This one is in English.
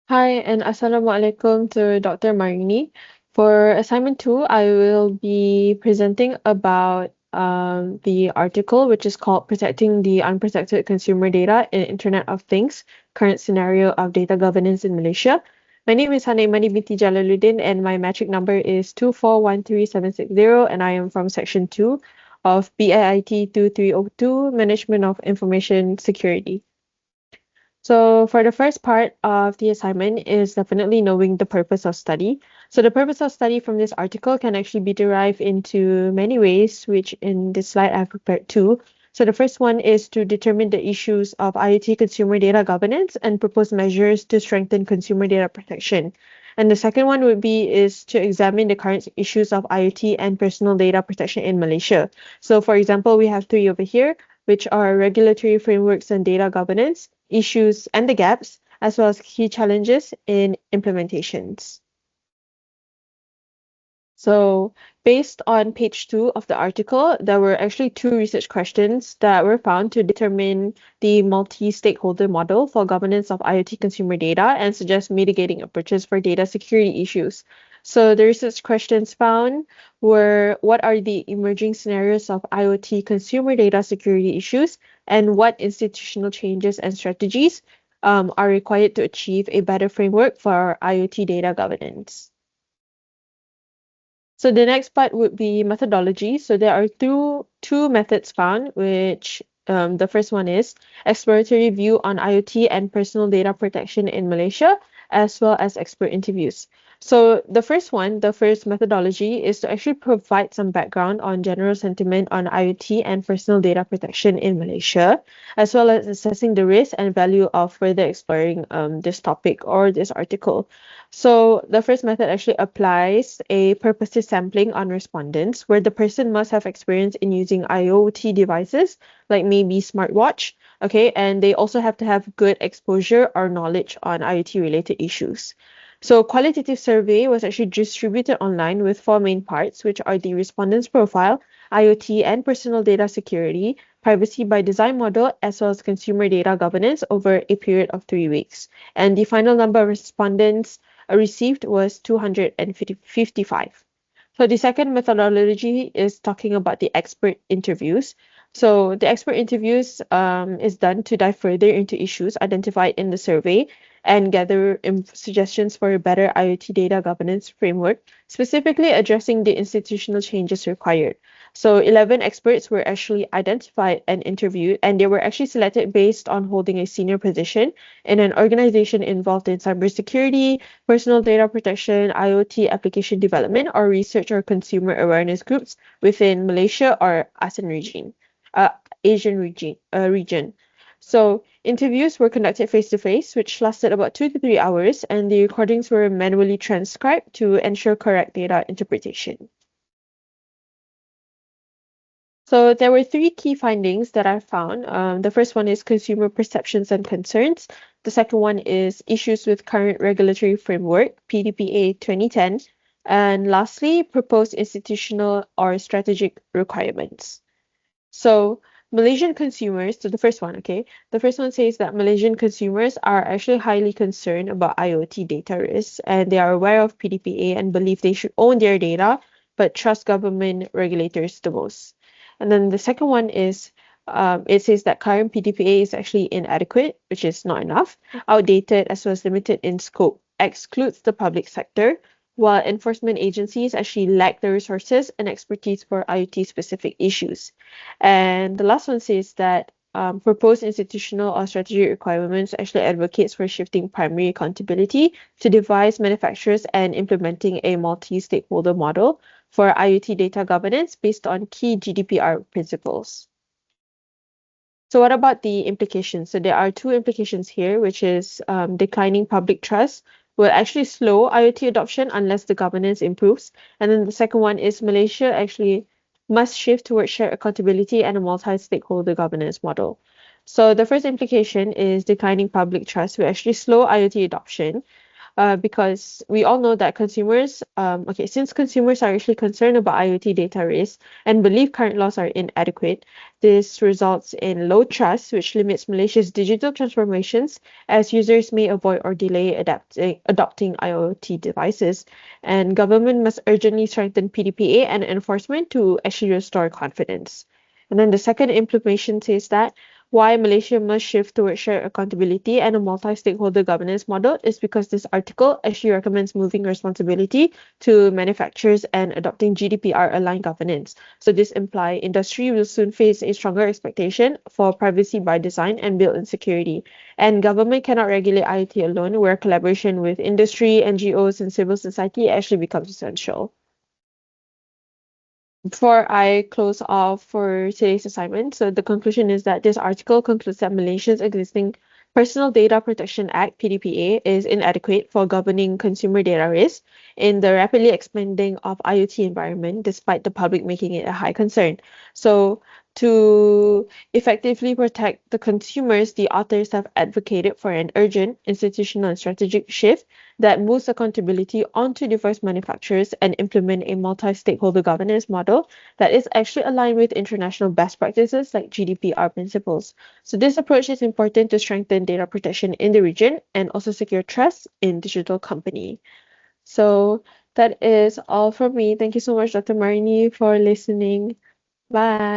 Hi and Assalamualaikum to Dr. Marini. For assignment 2, I will be presenting about the article which is called Protecting the Unprotected Consumer Data in Internet of Things, Current Scenario of Data Governance in Malaysia. My name is Hanaimani binti Jalaluddin and my metric number is 2413760 and I am from section 2 of BIIT 2302, Management of Information Security. So for the first part of the assignment is definitely knowing the purpose of study. So the purpose of study from this article can actually be derived into many ways, which in this slide I've prepared two. So the first one is to determine the issues of IoT consumer data governance and propose measures to strengthen consumer data protection. And the second one would be is to examine the current issues of IoT and personal data protection in Malaysia. So for example, we have three over here, which are regulatory frameworks and data governance, issues and the gaps, as well as key challenges in implementations. So based on page 2 of the article, there were actually two research questions that were found to determine the multi-stakeholder model for governance of IoT consumer data and suggest mitigating approaches for data security issues. So the research questions found were what are the emerging scenarios of IoT consumer data security issues and what institutional changes and strategies are required to achieve a better framework for IoT data governance. So the next part would be methodology. So there are two methods found, which the first one is exploratory view on IoT and personal data protection in Malaysia, as well as expert interviews. So the first one, the first methodology, is to actually provide some background on general sentiment on IoT and personal data protection in Malaysia, as well as assessing the risk and value of further exploring this topic or this article. So the first method actually applies a purposive sampling on respondents, where the person must have experience in using IoT devices, like maybe smartwatch, okay, and they also have to have good exposure or knowledge on IoT related issues. So qualitative survey was actually distributed online with four main parts, which are the respondent's profile, IoT and personal data security, privacy by design model, as well as consumer data governance over a period of 3 weeks. And the final number of respondents received was 255. So the second methodology is talking about the expert interviews. So the expert interviews is done to dive further into issues identified in the survey and gather suggestions for a better IoT data governance framework, specifically addressing the institutional changes required. So 11 experts were actually identified and interviewed, and they were actually selected based on holding a senior position in an organization involved in cybersecurity, personal data protection, IoT application development, or research or consumer awareness groups within Malaysia or uh, Asian region. So interviews were conducted face to face, which lasted about 2 to 3 hours, and the recordings were manually transcribed to ensure correct data interpretation. So there were three key findings that I found. The first one is consumer perceptions and concerns. The second one is issues with current regulatory framework, PDPA 2010. And lastly, proposed institutional or strategic requirements. So Malaysian consumers, so the first one, okay, the first one says that Malaysian consumers are actually highly concerned about IoT data risks and they are aware of PDPA and believe they should own their data, but trust government regulators the most. And then the second one is it says that current PDPA is actually inadequate, which is not enough, outdated as well as limited in scope, excludes the public sector, while enforcement agencies actually lack the resources and expertise for IoT specific issues. And the last one says that proposed institutional or strategic requirements actually advocates for shifting primary accountability to device manufacturers and implementing a multi-stakeholder model for IoT data governance based on key GDPR principles. So what about the implications? So there are two implications here, which is declining public trust will actually slow IoT adoption unless the governance improves. And then the second one is Malaysia actually must shift towards shared accountability and a multi-stakeholder governance model. So the first implication is declining public trust will actually slow IoT adoption because we all know that since consumers are actually concerned about IoT data risk and believe current laws are inadequate, this results in low trust, which limits Malaysia's digital transformations as users may avoid or delay adopting IoT devices. And government must urgently strengthen PDPA and enforcement to actually restore confidence. And then the second implementation says that why Malaysia must shift towards shared accountability and a multi-stakeholder governance model is because this article actually recommends moving responsibility to manufacturers and adopting GDPR-aligned governance. So this implies industry will soon face a stronger expectation for privacy by design and built-in security. And government cannot regulate IoT alone, where collaboration with industry, NGOs, and civil society actually becomes essential. Before I close off for today's assignment, so the conclusion is that this article concludes that Malaysia's existing Personal Data Protection Act, PDPA, is inadequate for governing consumer data risk in the rapidly expanding of IoT environment, despite the public making it a high concern. So, to effectively protect the consumers, the authors have advocated for an urgent institutional and strategic shift that moves accountability onto device manufacturers and implement a multi-stakeholder governance model that is actually aligned with international best practices like GDPR principles. So this approach is important to strengthen data protection in the region and also secure trust in digital company. So that is all from me. Thank you so much, Dr. Marini, for listening. Bye.